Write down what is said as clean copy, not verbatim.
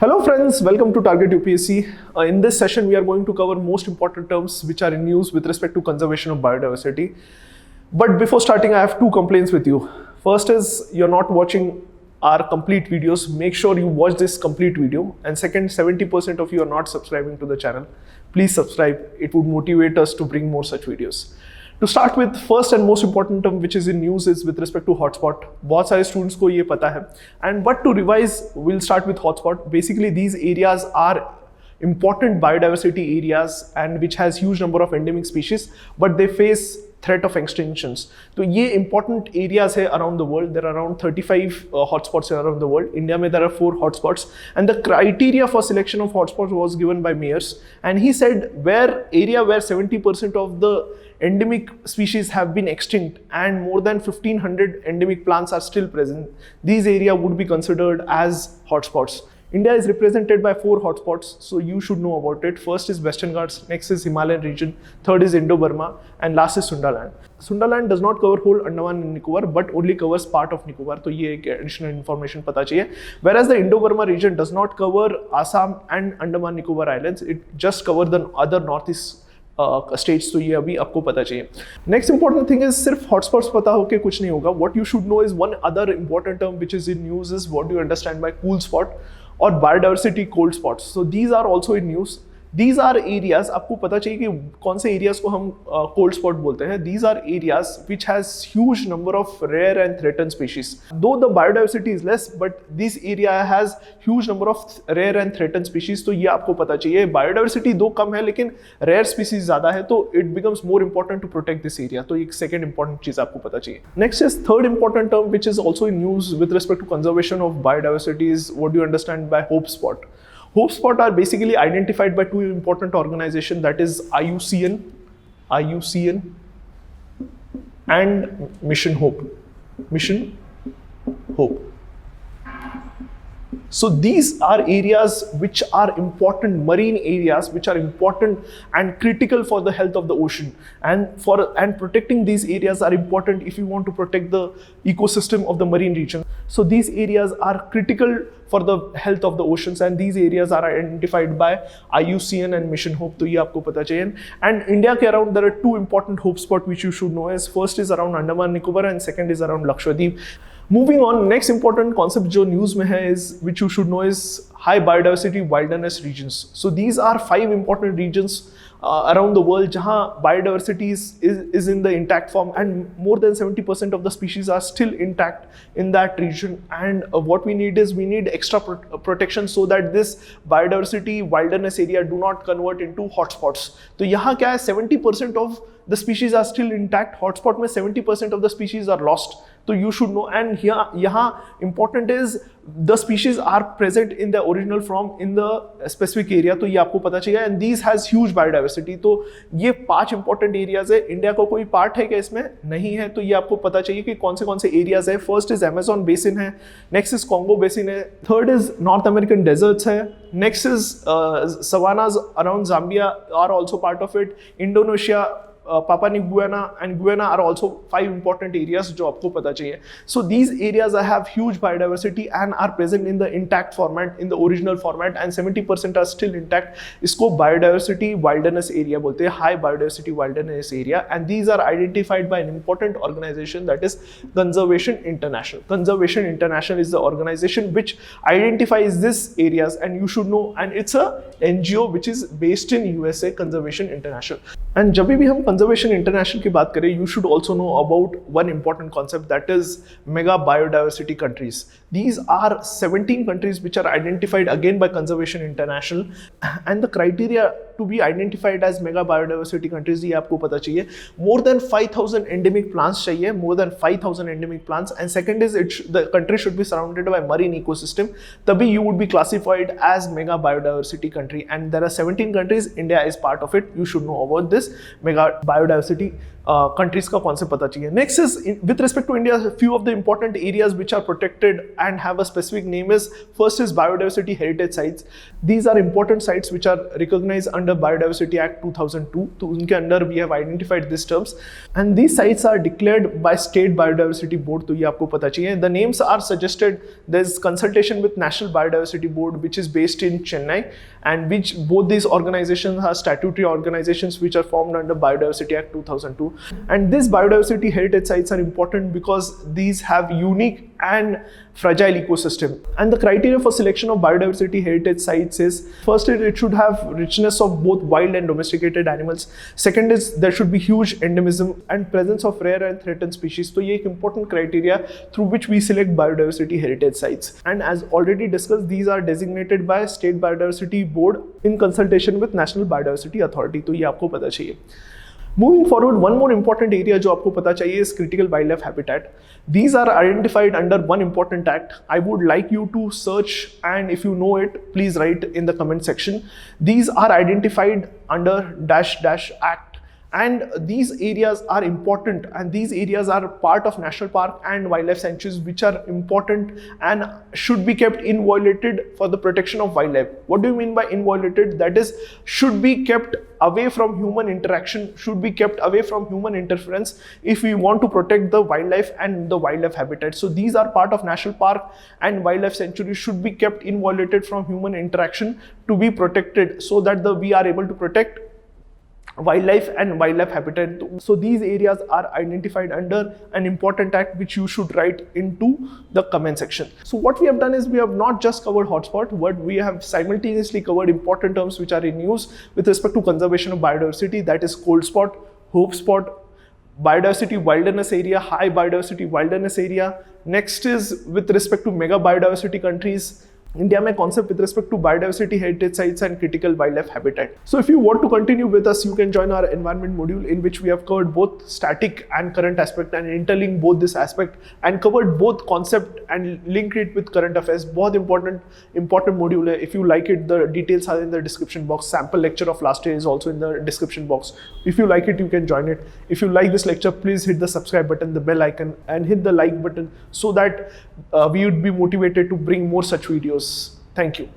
Hello friends, welcome to Target UPSC. In this session, we are going to cover most important terms which are in use with respect to conservation of biodiversity. But before starting, I have two complaints with you. First is you're not watching our complete videos. Make sure you watch this complete video. And second, 70% of you are not subscribing to the channel. Please subscribe. It would motivate us to bring more such videos. To start with, first and most important term which is in news is with respect to hotspot. बहुत सारे students को ये पता है. And but to revise, we'll start with hotspot. Basically, these areas are important biodiversity areas and which has huge number of endemic species, but they face threat of extinctions. तो ये important areas है around the world. There are around 35 hotspots around the world. India में there are 4 hotspots, and the criteria for selection of hotspots was given by Mayers, and he said where 70% of the endemic species have been extinct and more than 1500 endemic plants are still present, these areas would be considered as hotspots. India is represented by 4 hotspots, so you should know about it. First is Western Ghats, next is Himalayan region, third is Indo-Burma, and last is Sundaland. Sundaland does not cover whole Andaman and Nicobar, but only covers part of Nicobar, so ये एक additional information पता चाहिए. Whereas the Indo-Burma region does not cover Assam and Andaman Nicobar Islands, it just covers the other northeast states. तो ये अभी आपको पता चाहिए. नेक्स्ट इंपॉर्टेंट थिंग इज सिर्फ हॉटस्पॉट्स पता हो के कुछ नहीं होगा. What you should know is one other important term which is in news is what you understand by cool spot or biodiversity cold spots. So these are also in news. These are areas, आपको पता चाहिए कि कौन से areas को हम cold spot बोलते हैं. These are areas which has huge number of rare and threatened species. Though the biodiversity is less, but this area has huge number of rare and threatened species. तो ये आपको पता चाहिए. Biodiversity दो कम है लेकिन rare species ज़्यादा है, तो it becomes more important to protect this area. तो एक second important चीज़ आपको पता चाहिए. Next is third important term which is also in news with respect to conservation of biodiversity is what do you understand by hope spot. Hope spot are basically identified by 2 important organizations, that is IUCN and Mission Hope. So these are areas which are important, marine areas which are important and critical for the health of the ocean, and protecting these areas are important if you want to protect the ecosystem of the marine region. So these areas are critical for the health of the oceans, and these areas are identified by IUCN and Mission Hope. तो ये आपको पता चाहिए. And India के around there are 2 important hope spots which you should know. As first is around Andaman Nicobar and second is around Lakshadweep. Moving on, next important concept जो news में है is which you should know is high biodiversity wilderness regions. So these are 5 important regions around the world जहाँ biodiversity is in the intact form, and more than 70% of the species are still intact in that region. And what we need is extra protection so that this biodiversity wilderness area do not convert into hotspots. तो यहाँ क्या है, 70% of the species are still intact. Hotspot में 70% of the species are lost. So you should know. And here यहाँ important is the species are present in the original form in the specific area. तो ये आपको पता चाहिए. And these has huge biodiversity. तो ये 5 important areas है. India का कोई पार्ट है क्या इसमें? नहीं है. तो ये आपको पता चाहिए कि कौन से areas है. First is Amazon basin है. Next is Congo basin है. Third is North American deserts है. Next is savannas around Zambia are also part of it. Indonesia, Papua New Guinea and Guyana are also 5 important areas जो आपको पता चाहिए. So these areas have huge biodiversity and are present in the intact format, in the original format, and 70% are still intact. इसको biodiversity wilderness area बोलते हैं, high biodiversity wilderness area, and these are identified by an important organization, that is Conservation International. Conservation International is the organization which identifies these areas, and you should know, and it's a NGO which is based in USA, Conservation International. And जब भी हम conservation international की बात करें, you should also know about one important concept, that is mega biodiversity countries. These are 17 countries which are identified again by Conservation International, and the criteria to be identified as mega biodiversity countries ये आपको पता चाहिए. More than 5,000 endemic plants चाहिए, more than 5,000 endemic plants, and second is the country should be surrounded by marine ecosystem. तभी you would be classified as mega biodiversity country, and there are 17 countries. India is part of it. You should know about this mega biodiversity countries का concept पता चाहिए. Next is with respect to India, few of the important areas which are protected and have a specific name is, first is biodiversity heritage sites. These are important sites which are recognise under biodiversity act 2002. तो उनके under we have identified this terms and these sites are declared by state biodiversity board. तो ये आपको पता चाहिए. The names are suggested. There is consultation with national biodiversity board which is based in Chennai and which both these organizations are statutory organizations which are formed under Biodiversity Act 2002. And these biodiversity heritage sites are important because these have unique and fragile ecosystem. And the criteria for selection of biodiversity heritage sites is, first it should have richness of both wild and domesticated animals. Second is there should be huge endemism and presence of rare and threatened species. So ये एक important criteria through which we select biodiversity heritage sites. And as already discussed, these are designated by State Biodiversity Board in consultation with National Biodiversity Authority. तो ये आपको पता चाहिए. Moving forward, one more important area जो आपको पता चाहिए is critical wildlife habitat. These are identified under one important act. I would like you to search, and if you know it, please write in the comment section. These are identified under -- act. And these areas are important, and these areas are part of national park and wildlife sanctuaries which are important and should be kept inviolated for the protection of wildlife. What do you mean by inviolated? That is, should be kept away from human interaction, should be kept away from human interference if we want to protect the wildlife and the wildlife habitat. So these are part of national park and wildlife sanctuaries, should be kept inviolated from human interaction to be protected so that we are able to protect wildlife and wildlife habitat. So these areas are identified under an important act which you should write into the comment section. So what we have done is we have not just covered hotspot, but we have simultaneously covered important terms which are in use with respect to conservation of biodiversity, that is cold spot, hope spot, biodiversity wilderness area, high biodiversity wilderness area. Next is with respect to mega biodiversity countries. India में concept with respect to biodiversity heritage sites and critical wildlife habitat. So if you want to continue with us, you can join our environment module in which we have covered both static and current aspect and interlinked both this aspect and covered both concept and linked it with current affairs. बहुत important module है. If you like it, the details are in the description box. Sample lecture of last year is also in the description box. If you like it, you can join it. If you like this lecture, please hit the subscribe button, the bell icon, and hit the like button so that we would be motivated to bring more such videos. Thank you.